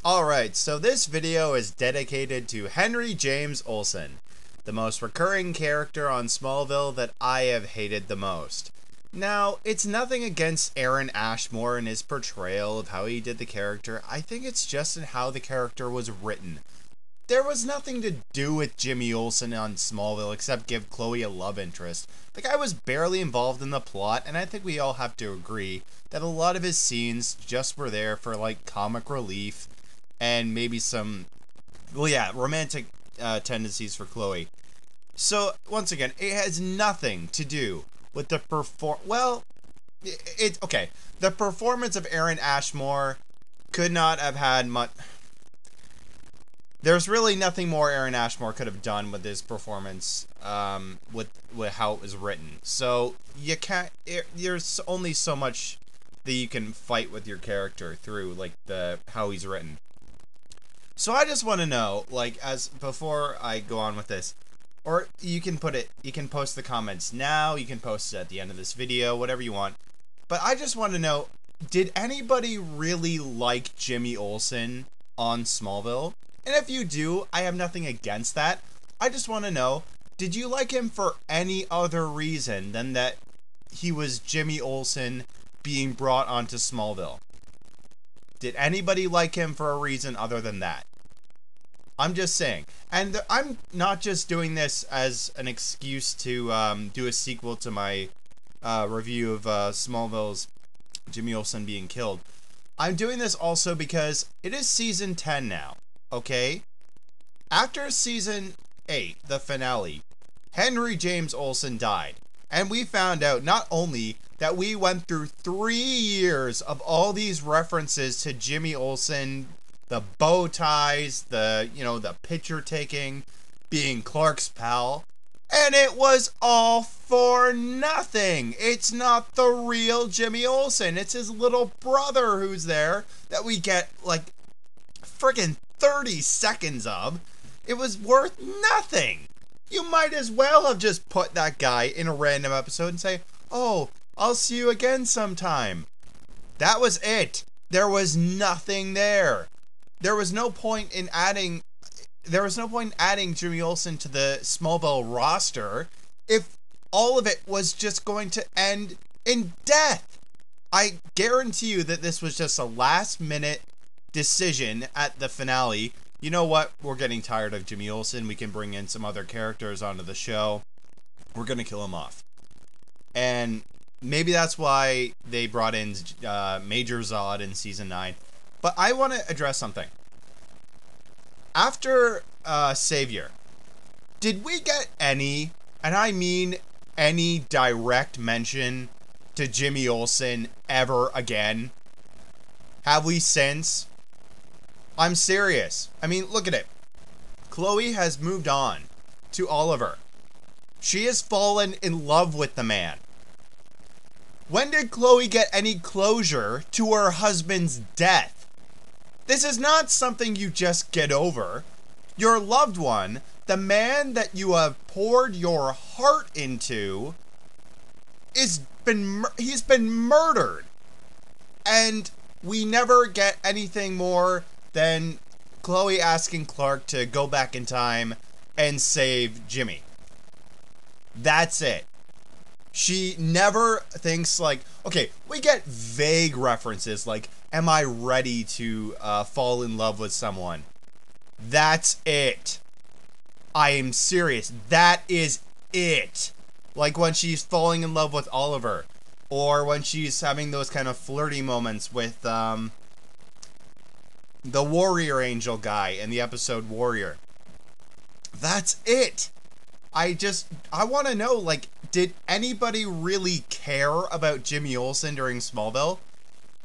Alright, so this video is dedicated to Henry James Olsen, the most recurring character on Smallville that I have hated the most. Now, it's nothing against Aaron Ashmore and his portrayal of how he did the character. I think it's just in how the character was written. There was nothing to do with Jimmy Olsen on Smallville except give Chloe a love interest. The guy was barely involved in the plot, and I think we all have to agree that a lot of his scenes just were there for like comic relief and maybe some, well, yeah, romantic tendencies for Chloe. So, once again, it has nothing to do with the okay. The performance of Aaron Ashmore could not have had much. There's really nothing more Aaron Ashmore could have done with his performance, with how it was written. So you can't. There's only so much that you can fight with your character through, like how he's written. So I just want to know, like, as before I go on with this, or you can post the comments now, you can post it at the end of this video, whatever you want. But I just want to know, did anybody really like Jimmy Olsen on Smallville? And if you do, I have nothing against that. I just want to know, did you like him for any other reason than that he was Jimmy Olsen being brought onto Smallville? Did anybody like him for a reason other than that? I'm just saying. And I'm not just doing this as an excuse to do a sequel to my review of Smallville's Jimmy Olsen being killed. I'm doing this also because it is season 10 now, okay? After season 8, the finale, Henry James Olsen died. And we found out not only that we went through 3 years of all these references to Jimmy Olsen, the bow ties, the picture taking, being Clark's pal, and it was all for nothing. It's not the real Jimmy Olsen. It's his little brother who's there that we get like friggin' 30 seconds of. It was worth nothing. You might as well have just put that guy in a random episode and say, "Oh, I'll see you again sometime." That was it. There was nothing there. There was no point in adding Jimmy Olsen to the Smallville roster if all of it was just going to end in death. I guarantee you that this was just a last-minute decision at the finale. You know what? We're getting tired of Jimmy Olsen. We can bring in some other characters onto the show. We're going to kill him off. And maybe that's why they brought in Major Zod in season 9. But I want to address something. After Savior, did we get any, and I mean any, direct mention to Jimmy Olsen ever again? Have we since? I'm serious. I mean, look at it. Chloe has moved on to Oliver. She has fallen in love with the man. When did Chloe get any closure to her husband's death? This is not something you just get over. Your loved one, the man that you have poured your heart into, he's been murdered. And we never get anything more than Chloe asking Clark to go back in time and save Jimmy. That's it. She never thinks like, okay, we get vague references like, am I ready to fall in love with someone? That's it. I am serious. That is it. Like when she's falling in love with Oliver, or when she's having those kind of flirty moments with the Warrior Angel guy in the episode Warrior. That's it. I want to know, like, did anybody really care about Jimmy Olsen during Smallville?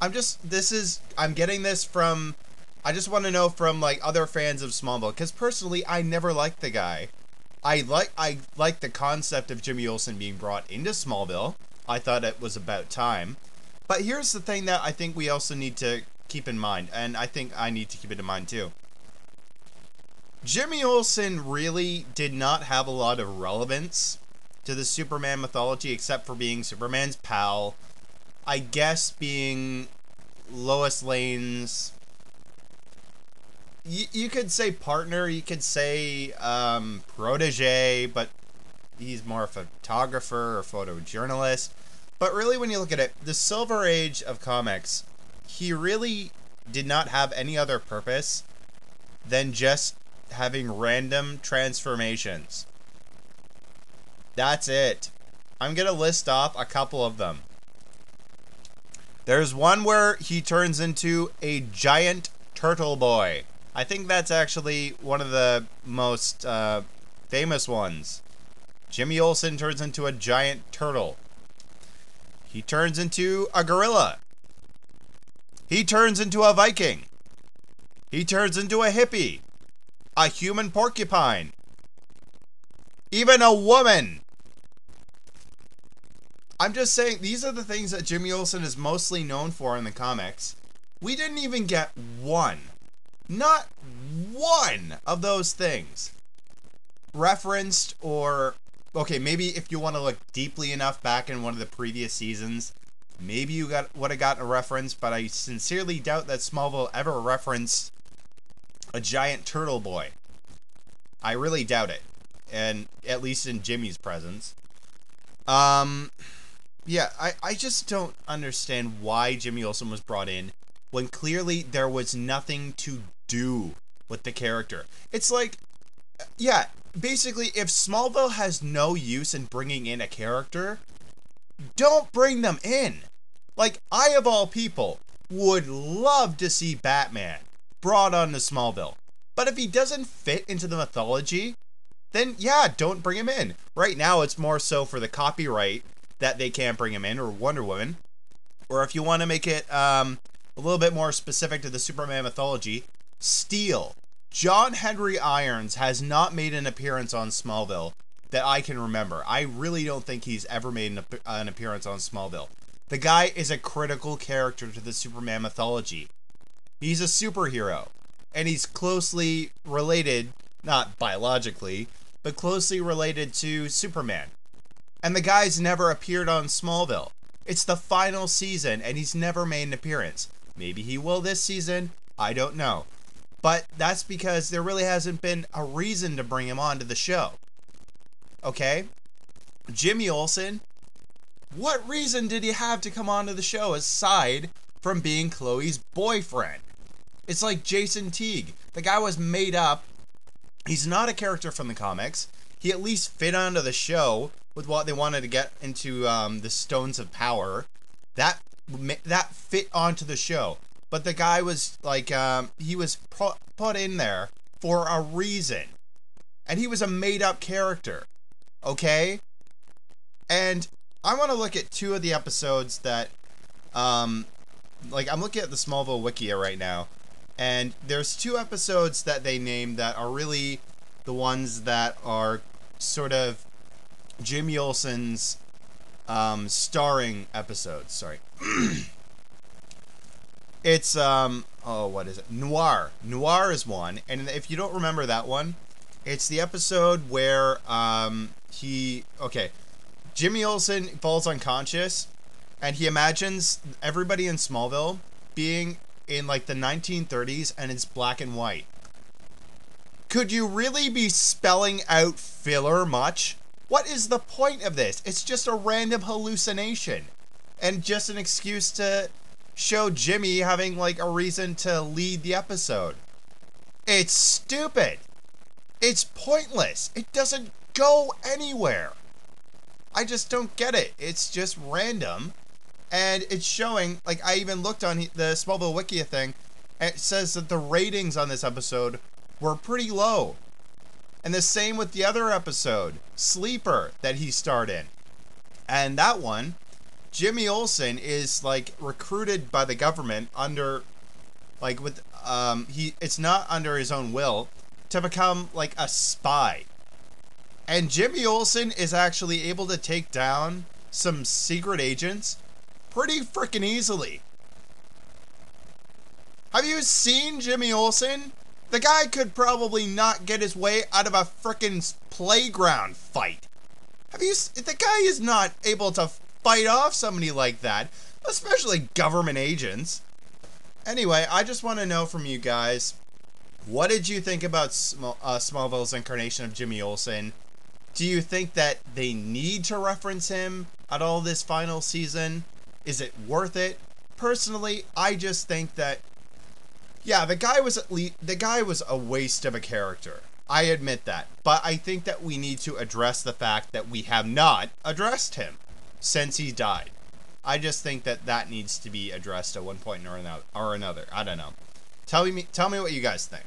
I'm getting this from, I just want to know from, like, other fans of Smallville, because personally, I never liked the guy. I like the concept of Jimmy Olsen being brought into Smallville. I thought it was about time. But here's the thing that I think we also need to keep in mind, and I think I need to keep it in mind too. Jimmy Olsen really did not have a lot of relevance to the Superman mythology except for being Superman's pal, I guess being Lois Lane's you could say partner, you could say protege, but he's more a photographer or photojournalist. But really, when you look at it, the Silver Age of comics, he really did not have any other purpose than just having random transformations. That's it. I'm going to list off a couple of them. There's one where he turns into a giant turtle boy. I think that's actually one of the most famous ones. Jimmy Olsen turns into a giant turtle. He turns into a gorilla. He turns into a Viking. He turns into a hippie. A human porcupine. Even a woman. I'm just saying, these are the things that Jimmy Olsen is mostly known for in the comics. We didn't even get one. Not one of those things referenced, or okay, maybe if you want to look deeply enough back in one of the previous seasons, maybe you would have gotten a reference, but I sincerely doubt that Smallville ever referenced a giant turtle boy. I really doubt it, and at least in Jimmy's presence. Yeah, I just don't understand why Jimmy Olsen was brought in when clearly there was nothing to do with the character. It's like, yeah, basically, if Smallville has no use in bringing in a character, don't bring them in. Like, I, of all people, would love to see Batman brought onto Smallville. But if he doesn't fit into the mythology, then yeah, don't bring him in. Right now, it's more so for the copyright that they can't bring him in, or Wonder Woman. Or if you want to make it a little bit more specific to the Superman mythology, Steel. John Henry Irons has not made an appearance on Smallville that I can remember. I really don't think he's ever made an appearance on Smallville. The guy is a critical character to the Superman mythology. He's a superhero, and he's closely related, not biologically, but closely related to Superman. And the guy's never appeared on Smallville. It's the final season, and he's never made an appearance. Maybe he will this season. I don't know. But that's because there really hasn't been a reason to bring him onto the show. Okay? Jimmy Olsen, what reason did he have to come onto the show aside from being Chloe's boyfriend? It's like Jason Teague. The guy was made up. He's not a character from the comics. He at least fit onto the show with what they wanted to get into the Stones of Power. That fit onto the show. But the guy was like, he was put in there for a reason. And he was a made-up character. Okay? And I want to look at two of the episodes that, like, I'm looking at the Smallville Wikia right now. And there's two episodes that they named that are really the ones that are sort of Jimmy Olsen's starring episodes. Sorry. It's, what is it? Noir. Noir is one. And if you don't remember that one, it's the episode where, Jimmy Olsen falls unconscious, and he imagines everybody in Smallville being in, like, the 1930s, and it's black and white. Could you really be spelling out filler much? What is the point of this? It's just a random hallucination. And just an excuse to show Jimmy having, like, a reason to lead the episode. It's stupid. It's pointless. It doesn't go anywhere. I just don't get it. It's just random. And it's showing, like, I even looked on the Smallville Wikia thing, and it says that the ratings on this episode were pretty low. And the same with the other episode, Sleeper, that he starred in. And that one, Jimmy Olsen is, like, recruited by the government under, like, with, it's not under his own will, to become, like, a spy. And Jimmy Olsen is actually able to take down some secret agents pretty freaking easily. Have you seen Jimmy Olsen? The guy could probably not get his way out of a freaking playground fight. The guy is not able to fight off somebody like that, especially government agents. Anyway, I just want to know from you guys, What did you think about Smallville's incarnation of Jimmy Olsen? Do you think that they need to reference him at all this final season? Is it worth it? Personally, I just think that, yeah, the guy was a waste of a character. I admit that. But I think that we need to address the fact that we have not addressed him since he died. I just think that that needs to be addressed at one point or another. I don't know. Tell me what you guys think.